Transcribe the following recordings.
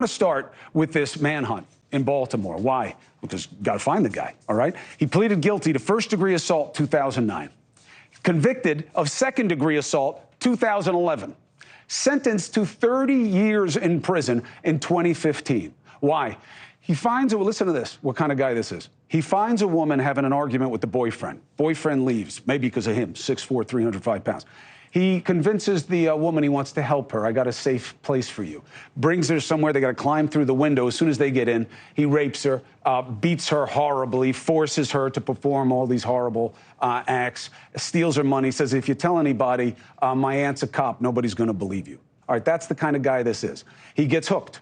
I'm going to start with this manhunt in Baltimore. Why? Because got to find the guy, all right? He pleaded guilty to first-degree assault 2009. Convicted of second-degree assault 2011. Sentenced to 30 years in prison in 2015. Why? He finds, listen to this, what kind of guy this is. He finds a woman having an argument with the boyfriend. Boyfriend leaves, maybe because of him, 6'4", 305 pounds. He convinces the woman he wants to help her. I got a safe place for you. Brings her somewhere. They got to climb through the window. As soon as they get in, he rapes her, beats her horribly, forces her to perform all these horrible acts, steals her money, says, if you tell anybody my aunt's a cop, nobody's going to believe you. All right, that's the kind of guy this is. He gets hooked.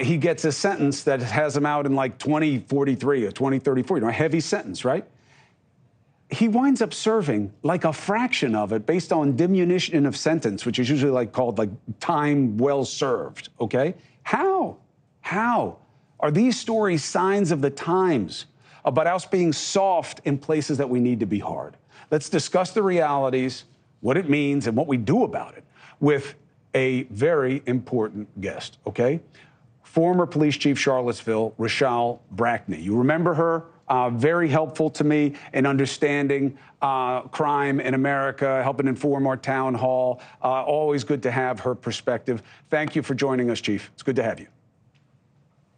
He gets a sentence that has him out in like 2043 or 2034, a heavy sentence, right? He winds up serving like a fraction of it based on diminution of sentence, which is usually called time well served, okay? How are these stories signs of the times about us being soft in places that we need to be hard? Let's discuss the realities, what it means, and what we do about it with a very important guest, okay? Former police chief Charlottesville, RaShall Brackney. You remember her? Very helpful to me in understanding crime in America, helping inform our town hall. Always good to have her perspective. Thank you for joining us, Chief. It's good to have you.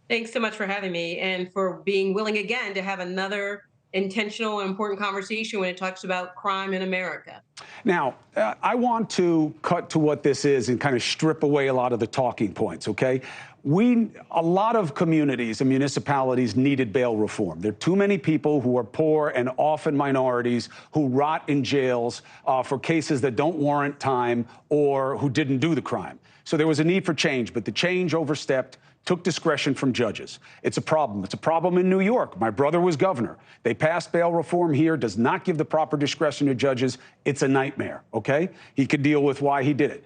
Thanks so much for having me and for being willing again to have another intentional and important conversation when it talks about crime in America. Now, I want to cut to what this is and kind of strip away a lot of the talking points, okay? A lot of communities and municipalities needed bail reform. There are too many people who are poor and often minorities who rot in jails for cases that don't warrant time or who didn't do the crime. So there was a need for change, but the change overstepped, took discretion from judges. It's a problem. It's a problem in New York. My brother was governor. They passed bail reform here, does not give the proper discretion to judges. It's a nightmare, okay? He could deal with why he did it.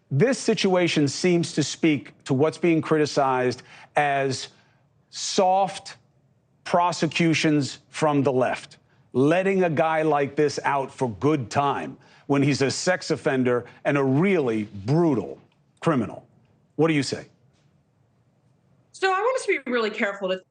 This situation seems to speak to what's being criticized as soft prosecutions from the left, letting a guy like this out for good time when he's a sex offender and a really brutal criminal. What do you say? So I want us to be really careful that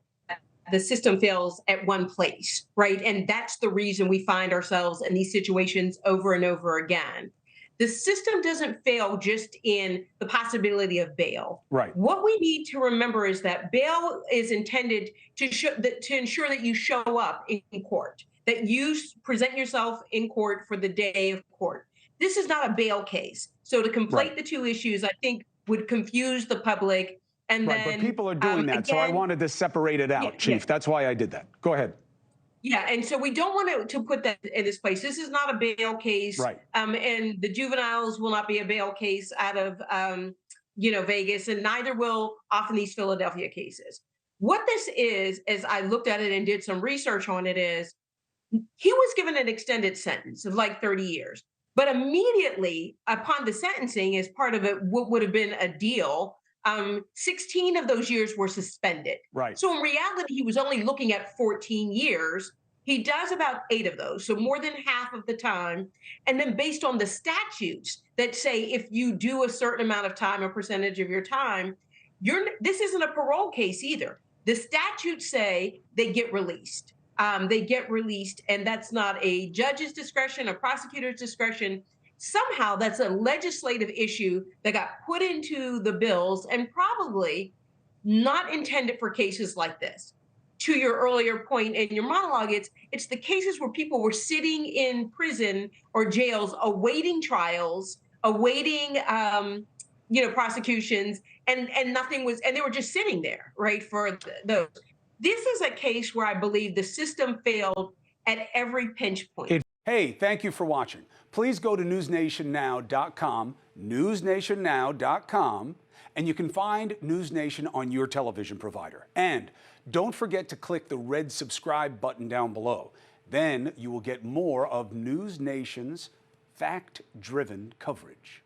the system fails at one place, right? And that's the reason we find ourselves in these situations over and over again. The system doesn't fail just in the possibility of bail. Right. What we need to remember is that bail is intended to ensure that you show up in court, that you present yourself in court for the day of court. This is not a bail case. So to conflate the two issues, I think, would confuse the public. And right, then, but people are doing that, again, so I wanted to separate it out, Chief. That's why I did that. Go ahead. Yeah, and so we don't want to put that in this place. This is not a bail case, right? And the juveniles will not be a bail case out of Vegas, and neither will often these Philadelphia cases. What this is, as I looked at it and did some research on it, is he was given an extended sentence of like 30 years, but immediately upon the sentencing, as part of it, what would have been a deal. 16 of those years were suspended. Right. So in reality, he was only looking at 14 years. He does about 8 of those, so more than half of the time. And then based on the statutes that say if you do a certain amount of time, a percentage of your time, this isn't a parole case either. The statutes say they get released. And that's not a judge's discretion, a prosecutor's discretion. Somehow that's a legislative issue that got put into the bills and probably not intended for cases like this. To your earlier point in your monologue, it's the cases where people were sitting in prison or jails awaiting trials, awaiting prosecutions, and nothing was, and they were just sitting there, right, for those. This is a case where I believe the system failed at every pinch point. Hey, thank you for watching. Please go to newsnationnow.com, newsnationnow.com, and you can find NewsNation on your television provider. And don't forget to click the red subscribe button down below. Then you will get more of NewsNation's fact-driven coverage.